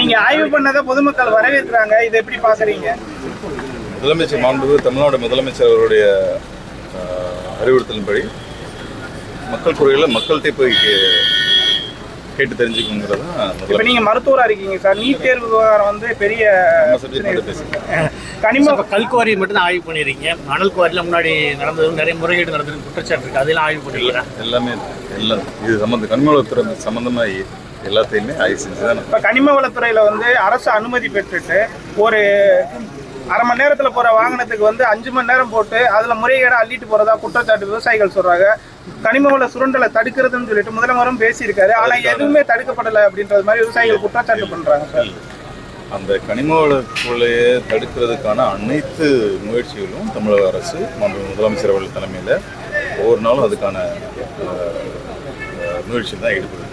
நீங்க ஆய்வு பண்ணதை பொதுமக்கள் வரவேற்கிறாங்க, இதை எப்படி பாக்குறீங்க? முதலமைச்சர் மாண்புமிகு தமிழ்நாடு முதலமைச்சர் அவருடைய அறிவுறுத்தலின்படி மக்கள் குறைகளை மக்கள்கிட்ட போய் கேட்டு தெரிஞ்சுக்கணுங்கிறது தான். இப்போ நீங்கள் மருத்துவராக இருக்கீங்க சார், நீட் தேர்வு விவகாரம் வந்து பெரிய கனிம கல்குவாரி மட்டும் தான் ஆய்வு பண்ணியிருக்கீங்க. மணல் குவாரியில் முன்னாடி நடந்தது நிறைய முறைகேடு நடந்தது குற்றச்சாட்டு இருக்குது, அதெல்லாம் ஆய்வு பண்ணிருக்கீங்க? எல்லாமே எல்லாம் இது கனிம வளத்துறை சம்மந்தமாக எல்லாத்தையுமே ஆய்வு செஞ்சு தான். இப்போ கனிம வளத்துறையில் வந்து அரசு அனுமதி பெற்றுட்டு ஒரு அரை மணி நேரத்தில் போகிற வாகனத்துக்கு வந்து 5 மணி நேரம் போட்டு அதில் முறைகேடாக அள்ளிட்டு போகிறதா குற்றச்சாட்டு விவசாயிகள் சொல்கிறாங்க. கனிம வள சுரண்டலை தடுக்கிறதுன்னு சொல்லிட்டு முதலமைச்சரும் பேசியிருக்காரு, ஆனால் எதுவுமே தடுக்கப்படலை அப்படின்றது மாதிரி விவசாயிகள் குற்றச்சாட்டு பண்ணுறாங்க சார். அந்த கனிம வள கொள்ளையை தடுக்கிறதுக்கான அனைத்து முயற்சிகளும் தமிழக அரசு முதலமைச்சர் அவர்கள் தலைமையில் ஒவ்வொரு நாளும் அதுக்கான முயற்சி தான் ஈடுபடுது.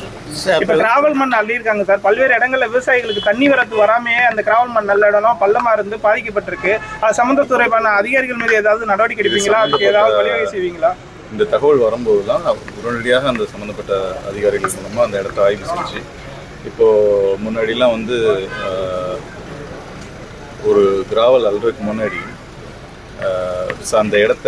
இப்போ கிராவல் மண் அள்ளியிருக்காங்க சார், பல்வேறு இடங்கள்ல விவசாயிகளுக்கு தண்ணி வரத்து வராமையே அந்த கிராவல் மண் நல்ல இடம் பள்ளமா இருந்து பாதிக்கப்பட்டிருக்கு. அது சம்பந்தத்துறைக்கான அதிகாரிகள் மீது ஏதாவது நடவடிக்கை எடுப்பீங்களா, அதுக்கு ஏதாவது வழிவகை செய்வீங்களா? இந்த தகவல் வரும்போது தான் உடனடியாக அந்த சம்மந்தப்பட்ட அதிகாரிகள் மூலமாக அந்த இடத்த ஆய்வு செஞ்சு, இப்போது முன்னாடிலாம் வந்து ஒரு கிராவல் அல்றதுக்கு முன்னாடி அந்த இடத்த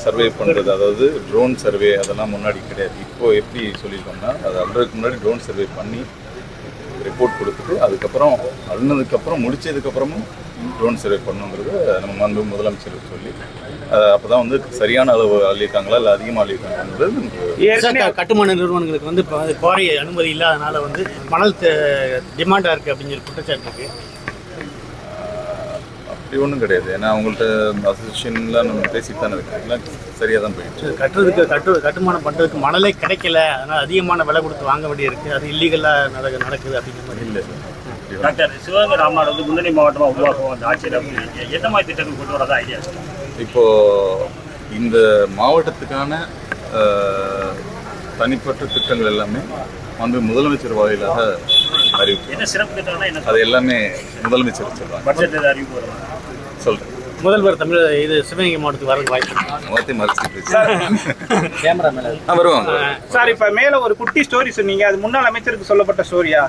சர்வே பண்ணுறது, அதாவது ட்ரோன் சர்வே அதெல்லாம் முன்னாடி கிடையாது. இப்போது எப்படி சொல்லியிருக்கோம்னா, அது அல்றதுக்கு முன்னாடி ட்ரோன் சர்வே பண்ணி ரிப்போர்ட் கொடுத்துட்டு அதுக்கப்புறம் அழுனதுக்கப்புறம் முடிச்சதுக்கப்புறமும் ட்ரோன் சர்வே பண்ணுங்கிறது நம்ம மாண்புமிகு முதலமைச்சர் சொல்லி அப்போ தான் வந்து சரியான அளவு அள்ளியிருக்காங்களா இல்லை அதிகமாக அள்ளியிருக்காங்கிறது. கட்டுமான நிறுவனங்களுக்கு வந்து குவாரி அனுமதி இல்லாதனால வந்து மணல் டிமாண்டாக இருக்குது அப்படின்னு சொல்லி குற்றச்சாட்டு இருக்குது. அப்படி ஒன்றும் கிடையாது, ஏன்னா அவங்கள்ட்ட அசோசியேஷன்லாம் நம்ம பேசிட்டு தானே இருக்கு, எல்லாம் சரியாக தான் போயிடுச்சு. கட்டுமானம் பண்ணுறதுக்கு மணலே கிடைக்கல, அதனால் அதிகமான விலை கொடுத்து வாங்க வேண்டிய இருக்குது, அது இல்லீகலாக நடக்குது அப்படிங்கிற மாதிரி. இல்லை டாக்டர், சிவகங்கை ராமநாடு வந்து முன்னணி மாவட்டமாக உருவாக்கும் அந்த ஆட்சியில் எந்த மாதிரி திட்டங்கள் கொண்டு வரதா ஐடியா? இப்போது இந்த மாவட்டத்துக்கான தனிப்பட்ட திட்டங்கள் எல்லாமே வந்து முதலமைச்சர் வாயிலாக அறிவிப்பு. என்ன சிறப்பு திட்டம்னா என்ன? அது எல்லாமே முதலமைச்சர் சொல்கிறாங்க. பட்ஜெட் அறிவிப்பு வருமா? சொல்கிறேன். முதல்வர் தமிழ் இது சிவகங்கை மாவட்டத்துக்கு வரது வாய்ப்பு வருவாங்க சார். இப்ப மேல ஒரு குட்டி ஸ்டோரி சொன்னீங்க, அது முன்னாள் அமைச்சருக்கு சொல்லப்பட்ட ஸ்டோரியா?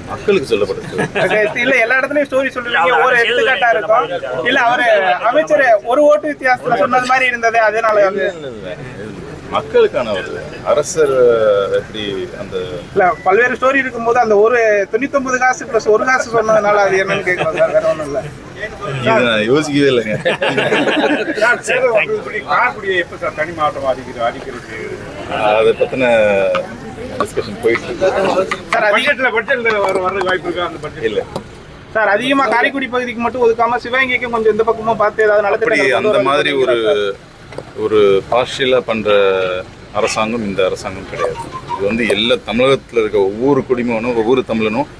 மக்களுக்கு சொல்லப்பட்டது இல்ல, எல்லா இடத்துலயும் ஸ்டோரி சொல்லுவீங்க, ஒரு எடுத்துக்காட்டா இருக்கும். இல்ல அவரு அமைச்சர் ஒரு ஓட்டு வித்தியாசத்துல சொன்னது மாதிரி இருந்தது, அதனால மக்களுக்கான ஒரு அரசர் எப்படி அந்த இல்ல பல்வேறு ஸ்டோரி இருக்கும்போது அந்த ஒரு 99 காசு பிளஸ் 1 காசு சொன்னதுனால அது என்னன்னு கேட்கலாம் சார், வேற ஒன்றும் இல்லை. யோசிக்கவே இல்லைங்க. தனி மாவட்டம் அடிக்கிறது அதை பத்தின டிஸ்கஷன் போயிட்டு வாய்ப்பு இருக்கா? அந்த பட்ஜெட் இல்லை சார், அதிகமா காரைக்குடி பகுதிக்கு மட்டும் ஒதுக்காம சிவகங்கைக்கும் கொஞ்சம் இந்த பக்கமும் பார்த்து ஏதாவது நடத்தி அந்த மாதிரி ஒரு பார்ஷியலாக பண்ணுற அரசாங்கம் இந்த அரசாங்கம் கிடையாது. இது வந்து எல்லா தமிழகத்தில் இருக்க ஒவ்வொரு குடிமகனும் ஒவ்வொரு தமிழனும்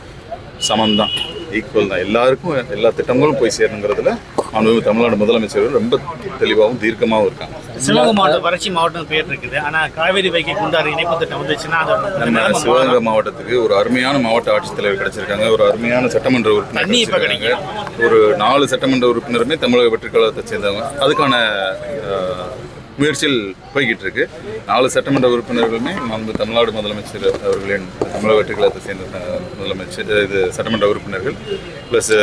சமம்தான், ஈக்குவல் தான். எல்லாருக்கும் எல்லா திட்டங்களும் போய் சேரணுங்கிறதுல தமிழ்நாடு முதலமைச்சர்கள் ரொம்ப தெளிவாகவும் தீர்க்கமாகவும் இருக்காங்க. சிவகங்கை மாவட்டம் வறட்சி மாவட்டம் பேர் இருக்குது, ஆனால் காவேரி வைகை குண்டாறு இணைப்பு திட்டம் வந்துச்சுன்னா நம்ம சிவகங்கை மாவட்டத்துக்கு ஒரு அருமையான மாவட்ட ஆட்சித்தலைவர் கிடைச்சிருக்காங்க, ஒரு அருமையான சட்டமன்ற உறுப்பினர், ஒரு 4 சட்டமன்ற உறுப்பினருமே தமிழக வெற்றிக் கழகத்தை சேர்ந்தவங்க. அதுக்கான முயற்சியில் போய்கிட்டு இருக்கு. 4 சட்டமன்ற உறுப்பினர்களுமே தமிழ்நாடு முதலமைச்சர் அவர்களின் தமிழக வெற்றிக் கழகத்தை சேர்ந்த முதலமைச்சர் இது சட்டமன்ற உறுப்பினர்கள் ப்ளஸ்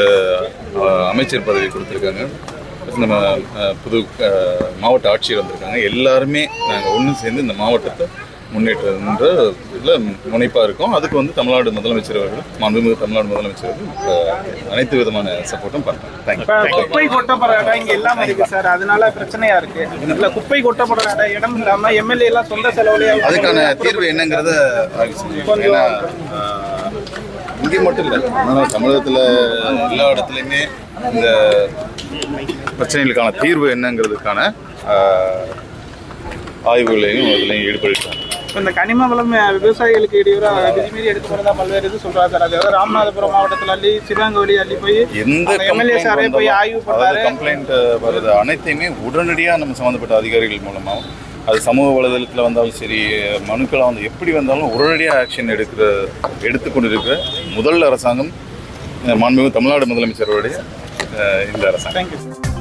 அமைச்சர் பதவி கொடுத்துருக்காங்க. நம்ம புது மாவட்ட ஆட்சியர் வந்திருக்காங்க. எல்லாருமே நாங்கள் ஒன்று சேர்ந்து இந்த மாவட்டத்தை முன்னேற்றன்ற இதில் முனைப்பாக இருக்கும். அதுக்கு வந்து தமிழ்நாடு முதலமைச்சர் அவர்கள் மாண்புமிகு தமிழ்நாடு முதலமைச்சர் அவர்கள் அனைத்து விதமான சப்போர்ட்டும் பண்ணுறாங்க. தேங்க்யூ. குப்பை கொட்டப்படுற இடம் இங்கே எல்லாமே இருக்குது சார், அதனால பிரச்சனையாக இருக்குது. இல்லை குப்பை கொட்டப்படுற இடம் இல்லாமல் எம்எல்ஏ எல்லாம் சொந்த செலவுலேயே அதுக்கான தீர்வு என்னங்கிறத கொஞ்சம் இங்கே மட்டும் இல்லை, ஆனால் தமிழகத்தில் எல்லா இடத்துலையுமே இந்த பிரச்சனைகளுக்கான தீர்வு என்னங்கிறதுக்கான ஆய்வுகளையும் அதுலையும் ஈடுபடுத்தாங்க. இந்த கனிம வளம் விவசாயிகளுக்கு இடையூறாக விதிமீறி எடுத்து போறதா பல்வேறு இது சொல்றாங்க சார். அதாவது ராமநாதபுரம் மாவட்டத்தில் அள்ளி சிவகங்கை வழி அள்ளி போய் எந்த எம்எல்ஏ சாரே போய் ஆய்வு பண்ணாரு. கம்ப்ளைண்ட் வருது அனைத்தையுமே உடனடியாக நம்ம சம்மந்தப்பட்ட அதிகாரிகள் மூலமாகவும், அது சமூக வலைதளத்தில் வந்தாலும் சரி, மனுக்களாக வந்து எப்படி வந்தாலும் உடனடியாக ஆக்ஷன் எடுத்துக்கொண்டிருக்கிற முதல் அரசாங்கம் மாண்புமிகு தமிழ்நாடு முதலமைச்சருடைய இந்த அரசாங்கம். தேங்க்யூ.